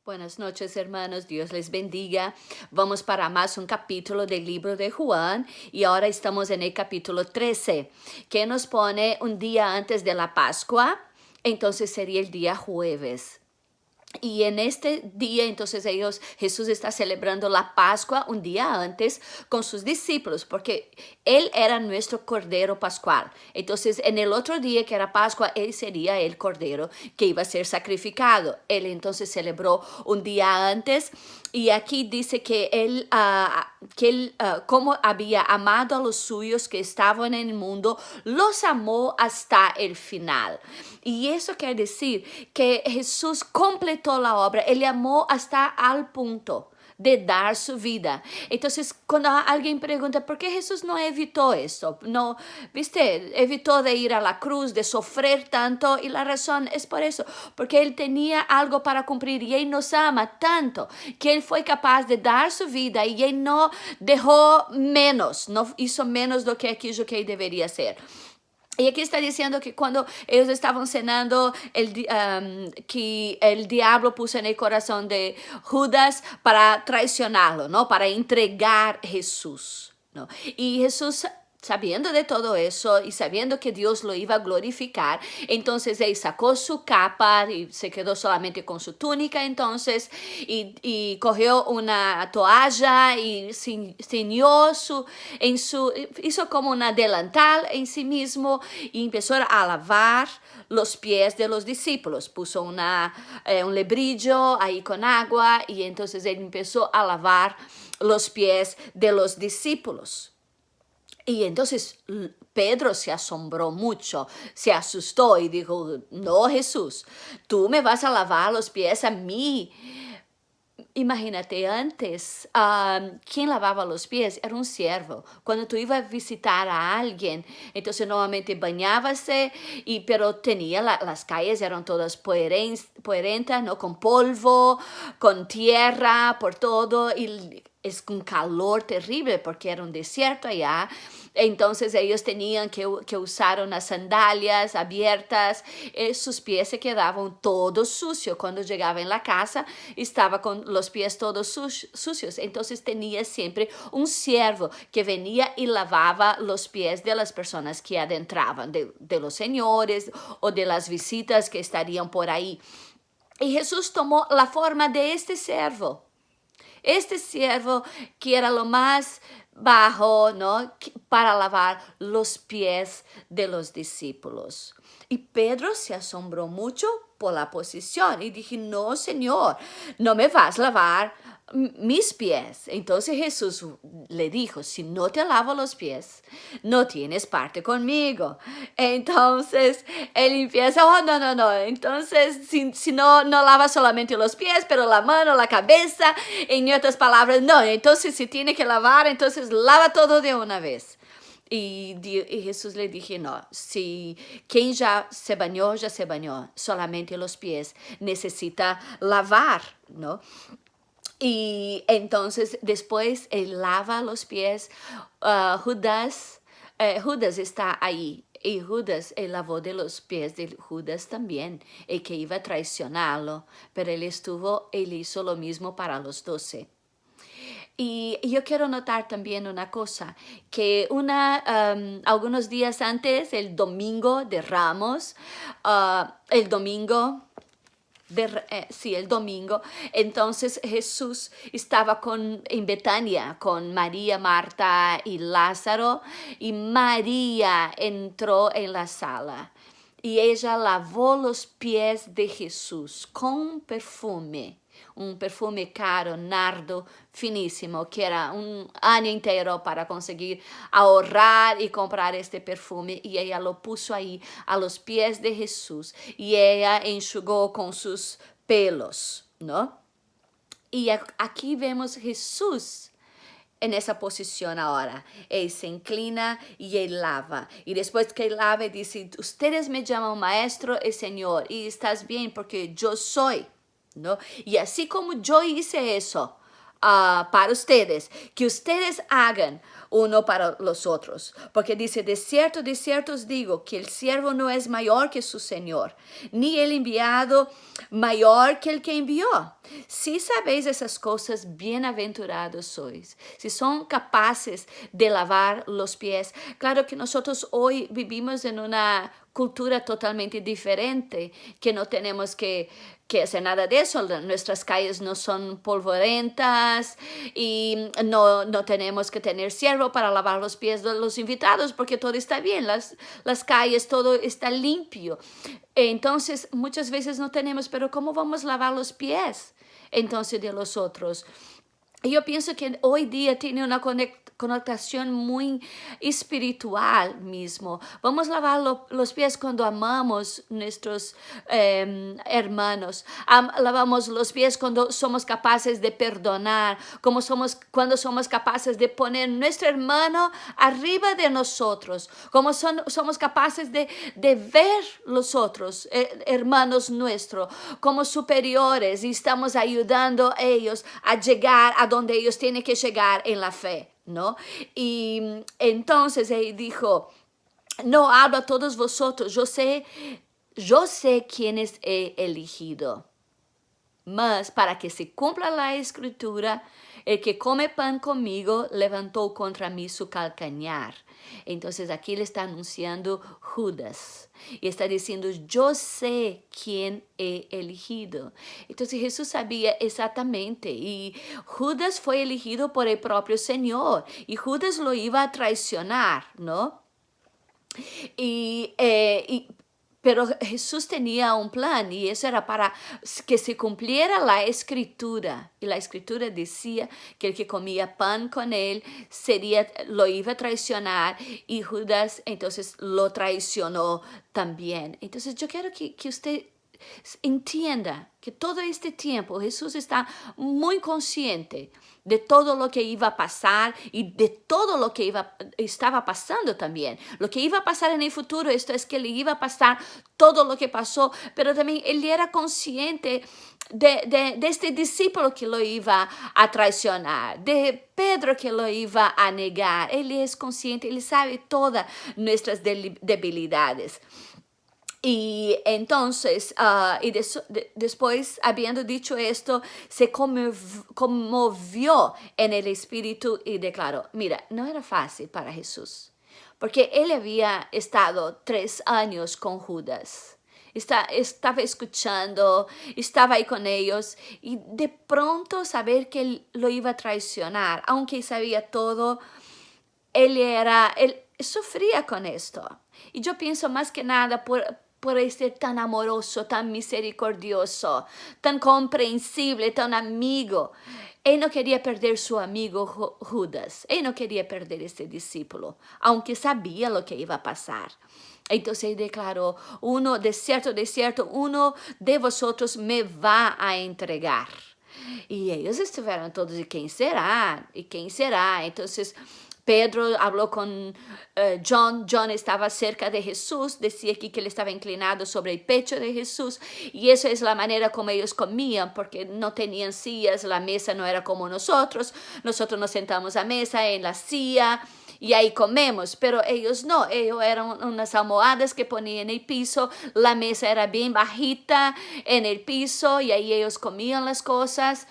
Buenas noches, hermanos. Dios les bendiga. Vamos para más un capítulo del libro de Juan y ahora estamos en el capítulo 13, que nos pone un día antes de la Pascua. Entonces sería el día jueves. Y en este día, entonces Jesús está celebrando la Pascua un día antes con sus discípulos, porque Él era nuestro Cordero Pascual. Entonces, en el otro día que era Pascua, Él sería el Cordero que iba a ser sacrificado. Él entonces celebró un día antes y aquí dice que Él como había amado a los suyos que estaban en el mundo, los amó hasta el final. Y eso quiere decir que Jesús completó la obra, Él amó hasta al punto de dar su vida. Entonces, cuando alguien pregunta, ¿por qué Jesús no evitó esto? No, viste, evitó de ir a la cruz, de sufrir tanto, y la razón es por eso, porque Él tenía algo para cumplir y Él nos ama tanto que Él fue capaz de dar su vida y Él no dejó menos, no hizo menos do que aquello que Él debería hacer. Y aquí está diciendo que cuando ellos estaban cenando, que el diablo puso en el corazón de Judas para traicionarlo, ¿no? Para entregar a Jesús, ¿no? Y Jesús, sabiendo de todo eso y sabiendo que Dios lo iba a glorificar, entonces él sacó su capa y se quedó solamente con su túnica entonces y cogió una toalla y ciñó hizo como un delantal en sí mismo y empezó a lavar los pies de los discípulos. Puso un lebrillo ahí con agua y entonces él empezó a lavar los pies de los discípulos. Y entonces Pedro se asombró mucho, se asustó y dijo, no, Jesús, tú me vas a lavar los pies a mí. Imagínate, antes, quien lavaba los pies era un siervo. Cuando tú ibas a visitar a alguien, entonces normalmente bañábase, pero tenía las calles eran todas puerentas, ¿no? Con polvo, con tierra, por todo, y es un calor terrible porque era un desierto allá. Entonces ellos tenían que usar unas sandalias abiertas, sus pies se quedaban todos sucios. Cuando llegaba en la casa, estaba con los pies todos sucios. Entonces tenía siempre un siervo que venía y lavaba los pies de las personas que adentraban, de los señores o de las visitas que estarían por ahí. Y Jesús tomó la forma de este siervo. Este siervo que era lo más bajo, ¿no? Para lavar los pies de los discípulos. Y Pedro se asombró mucho por la posición y dije, no, Señor, no me vas a lavar mis pies. Entonces Jesús le dijo, si no te lavo los pies, no tienes parte conmigo. Entonces él empieza, oh, no, no, no. Entonces, si no lava solamente los pies, pero la mano, la cabeza, en otras palabras, no. Entonces, si tiene que lavar, entonces lava todo de una vez. Y Jesús le dije, no, si quien ya se bañó, solamente los pies necesita lavar, ¿no? Y entonces después él lava los pies. Judas está ahí. Y Judas, él lavó de los pies de Judas también, el que iba a traicionarlo. Pero él hizo lo mismo para los 12. Y yo quiero notar también una cosa, que algunos días antes, el domingo de Ramos, el domingo el domingo. Entonces Jesús estaba en Betania con María, Marta y Lázaro, y María entró en la sala y ella lavó los pies de Jesús con perfume. Un perfume caro, nardo, finísimo, que era un año entero para conseguir ahorrar y comprar este perfume. Y ella lo puso ahí a los pies de Jesús y ella enxugó con sus pelos, ¿no? Y aquí vemos Jesús en esa posición ahora. Él se inclina y él lava. Y después que él lava, dice, ustedes me llaman maestro y señor. Y estás bien porque yo soy, ¿no? Y así como yo hice eso para ustedes, que ustedes hagan uno para los otros. Porque dice, de cierto os digo, que el siervo no es mayor que su Señor, ni el enviado mayor que el que envió. Si sabéis esas cosas, bienaventurados sois. Si son capaces de lavar los pies. Claro que nosotros hoy vivimos en una cultura totalmente diferente, que no tenemos que hacer nada de eso. Nuestras calles no son polvorentas y no tenemos que tener siervo para lavar los pies de los invitados porque todo está bien, las calles, todo está limpio. Entonces, muchas veces no tenemos, pero ¿cómo vamos a lavar los pies entonces de los otros? Yo pienso que hoy día tiene una connotación muy espiritual mismo. Vamos a lavar los pies cuando amamos nuestros hermanos. Lavamos los pies cuando somos capaces de perdonar, cuando somos capaces de poner nuestro hermano arriba de nosotros, como somos capaces de ver los otros hermanos nuestros como superiores y estamos ayudando a ellos a llegar a donde ellos tienen que llegar en la fe, ¿no? Y entonces él dijo, no hablo a todos vosotros, yo sé quiénes he elegido, mas para que se cumpla la escritura, el que come pan conmigo levantó contra mí su calcañar. Entonces aquí le está anunciando Judas y está diciendo, yo sé quién he elegido. Entonces Jesús sabía exactamente y Judas fue elegido por el propio Señor y Judas lo iba a traicionar, ¿no? Pero Jesús tenía un plan y eso era para que se cumpliera la escritura. Y la escritura decía que el que comía pan con él lo iba a traicionar y Judas entonces lo traicionó también. Entonces yo quiero que usted entienda que todo este tiempo Jesús está muy consciente de todo lo que iba a pasar y de todo lo que estaba pasando también. Lo que iba a pasar en el futuro, esto es que le iba a pasar todo lo que pasó, pero también él era consciente de este discípulo que lo iba a traicionar, de Pedro que lo iba a negar. Él es consciente, él sabe todas nuestras debilidades. Y entonces, después, habiendo dicho esto, se conmovió en el espíritu y declaró, mira, no era fácil para Jesús, porque él había estado 3 años con Judas. Estaba escuchando, estaba ahí con ellos y de pronto saber que él lo iba a traicionar, aunque sabía todo, él sufría con esto. Y yo pienso más que nada por ser tan amoroso, tan misericordioso, tan comprensible, tan amigo. Él no quería perder su amigo Judas. Él no quería perder este discípulo, aunque sabía lo que iba a pasar. Entonces él declaró, de cierto, uno de vosotros me va a entregar. Y ellos estuvieron todos, ¿y quién será? ¿Y quién será? Entonces Pedro habló con John. John estaba cerca de Jesús. Decía aquí que él estaba inclinado sobre el pecho de Jesús. Y esa es la manera como ellos comían, porque no tenían sillas. La mesa no era como nosotros. Nosotros nos sentamos a mesa en la silla y ahí comemos. Pero ellos no. Ellos eran unas almohadas que ponían en el piso. La mesa era bien bajita en el piso y ahí ellos comían las cosas.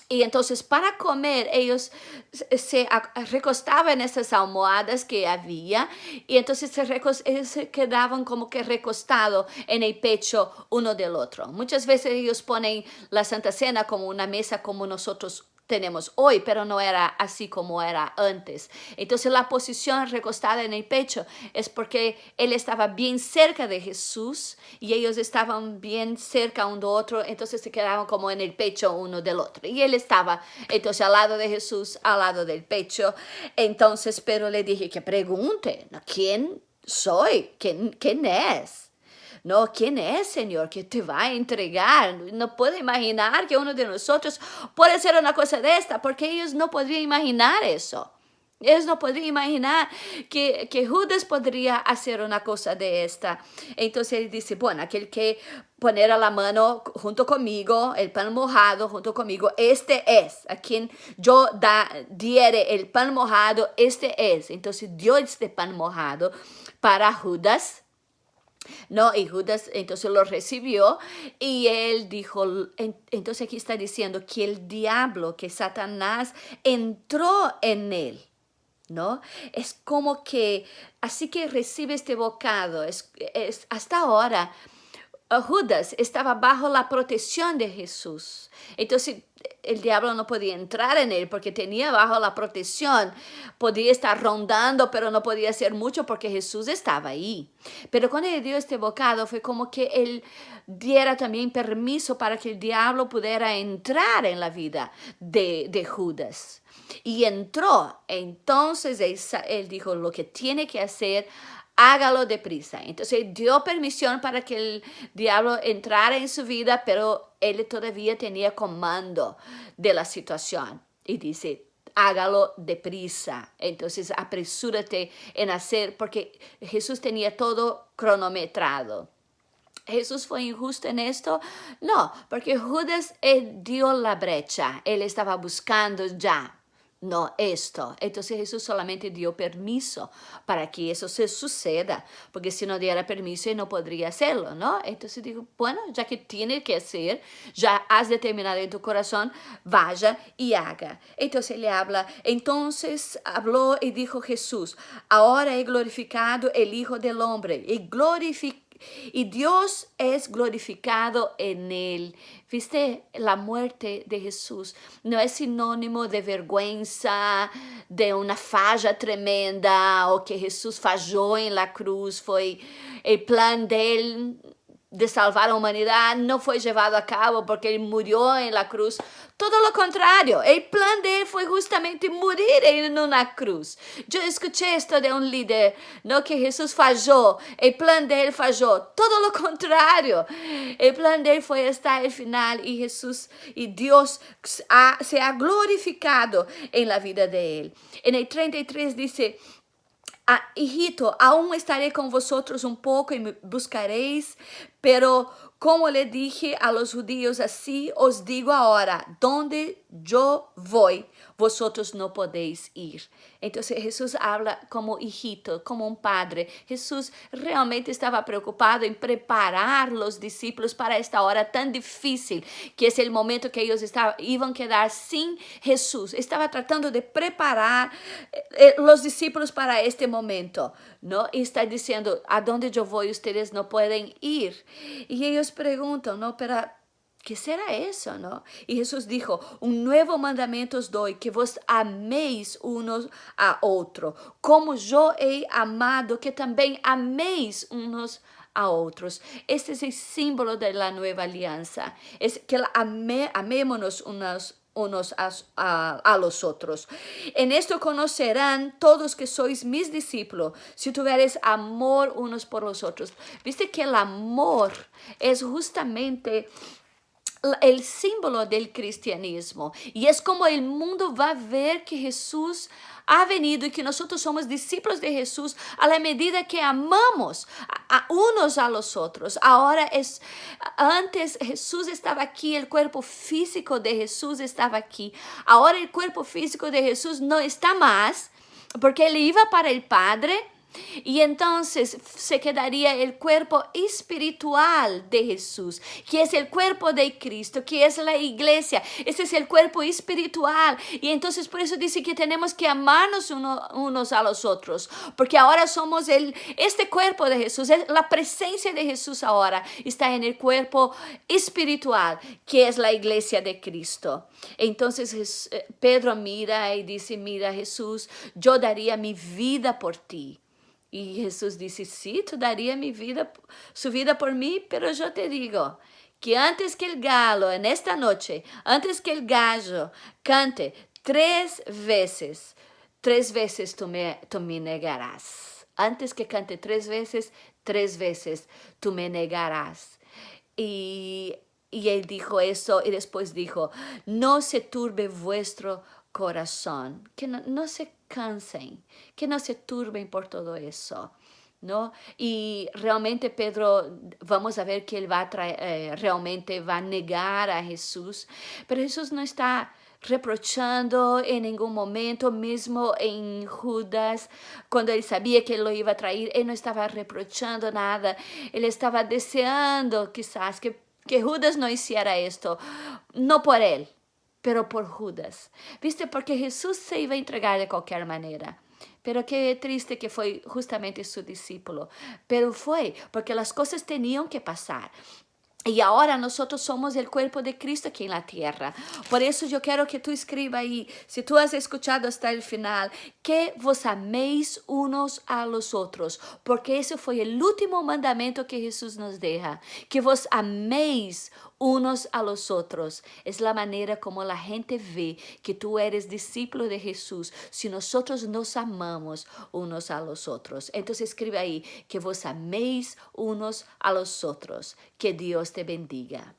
Y entonces para comer ellos se recostaban en esas almohadas que había y entonces ellos se quedaban como que recostados en el pecho uno del otro. Muchas veces ellos ponen la Santa Cena como una mesa como nosotros tenemos hoy, pero no era así como era antes. Entonces la posición recostada en el pecho es porque él estaba bien cerca de Jesús y ellos estaban bien cerca uno de otro, entonces se quedaban como en el pecho uno del otro. Y él estaba entonces al lado de Jesús, al lado del pecho. Entonces, pero le dije que pregunte, ¿no? ¿Quién soy? ¿Quién es? No, ¿quién es, Señor, que te va a entregar? No puedo imaginar que uno de nosotros puede hacer una cosa de esta, porque ellos no podrían imaginar eso. Ellos no podían imaginar que Judas podría hacer una cosa de esta. Entonces él dice, bueno, aquel que poner la mano junto conmigo, el pan mojado junto conmigo, este es, a quien yo diere el pan mojado, este es. Entonces dio este pan mojado para Judas. No, y Judas entonces lo recibió y él dijo, entonces aquí está diciendo que el diablo, que Satanás entró en él. ¿No? Es como que, así que recibe este bocado, hasta ahora, Judas estaba bajo la protección de Jesús. Entonces, el diablo no podía entrar en él porque tenía bajo la protección. Podía estar rondando, pero no podía hacer mucho porque Jesús estaba ahí. Pero cuando él dio este bocado, fue como que él diera también permiso para que el diablo pudiera entrar en la vida de Judas. Y entró. Entonces él dijo, lo que tiene que hacer, hágalo deprisa. Entonces dio permisión para que el diablo entrara en su vida, pero él todavía tenía comando de la situación. Y dice, hágalo deprisa. Entonces apresúrate en hacer, porque Jesús tenía todo cronometrado. ¿Jesús fue injusto en esto? No, porque Judas dio la brecha. Él estaba buscando ya. No, esto. Entonces Jesús solamente dio permiso para que eso se suceda, porque si no diera permiso no podría hacerlo, ¿no? Entonces digo, bueno, ya que tiene que hacer, ya has determinado en tu corazón, vaya y haga. Entonces le habla, entonces habló y dijo Jesús, ahora he glorificado el Hijo del Hombre y Dios es glorificado en él. ¿Viste? La muerte de Jesús no es sinónimo de vergüenza, de una falla tremenda, o que Jesús falló en la cruz, fue el plan de él de salvar a humanidad no fue llevado a cabo porque él murió en la cruz. Todo lo contrario, el plan de él fue justamente morir en una cruz. Yo escuché esto de un líder, no que Jesús falló, el plan de él falló. Todo lo contrario, el plan de él fue hasta el final y Jesús y Dios se ha glorificado en la vida de él. En el 33 dice, hijito, aún estaré con vosotros un poco y me buscaréis, pero como le dije a los judíos, así os digo ahora, donde yo voy, vosotros no podéis ir. Entonces Jesús habla como hijito, como un padre. Jesús realmente estaba preocupado en preparar los discípulos para esta hora tan difícil, que es el momento que ellos iban a quedar sin Jesús. Estaba tratando de preparar los discípulos para este momento, ¿no? Y está diciendo, a donde yo voy, ustedes no pueden ir. Y ellos preguntan, ¿no? Pero ¿qué será eso, no? Y Jesús dijo, un nuevo mandamiento os doy, que vos améis unos a otros, como yo he amado, que también améis unos a otros. Este es el símbolo de la nueva alianza, es que amémonos unos a los otros. En esto conocerán todos que sois mis discípulos, si tuvieres amor unos por los otros. Viste que el amor es justamente el símbolo del cristianismo y es como el mundo va a ver que Jesús ha venido y que nosotros somos discípulos de Jesús a la medida que amamos a unos a los otros. Ahora antes Jesús estaba aquí, el cuerpo físico de Jesús estaba aquí. Ahora el cuerpo físico de Jesús no está más porque él iba para el Padre. Y entonces se quedaría el cuerpo espiritual de Jesús, que es el cuerpo de Cristo, que es la iglesia. Ese es el cuerpo espiritual. Y entonces por eso dice que tenemos que amarnos unos a los otros, porque ahora somos este cuerpo de Jesús. La presencia de Jesús ahora está en el cuerpo espiritual, que es la iglesia de Cristo. Entonces Pedro mira y dice, mira Jesús, yo daría mi vida por ti. Y Jesús dice, sí, tú darías su vida por mí, pero yo te digo que antes que el gallo, en esta noche, antes que el gallo cante 3 veces tú me negarás. Antes que cante 3 veces tú me negarás. Y él dijo eso y después dijo, no se turbe vuestro corazón, que no se cansen, que no se turben por todo eso. ¿No? Y realmente Pedro, vamos a ver que él va a realmente va a negar a Jesús, pero Jesús no está reprochando en ningún momento, mismo en Judas, cuando él sabía que él lo iba a traer, él no estaba reprochando nada, él estaba deseando quizás que Judas no hiciera esto, no por él, pero por Judas, ¿viste? Porque Jesús se iba a entregar de cualquier manera. Pero qué triste que fue justamente su discípulo. Pero fue porque las cosas tenían que pasar. Y ahora nosotros somos el cuerpo de Cristo aquí en la tierra. Por eso yo quiero que tú escribas ahí, si tú has escuchado hasta el final, que vos améis unos a los otros, porque ese fue el último mandamiento que Jesús nos deja, que vos améis unos a los otros. Es la manera como la gente ve que tú eres discípulo de Jesús, si nosotros nos amamos unos a los otros. Entonces escribe ahí, que vos améis unos a los otros. Que Dios te bendiga.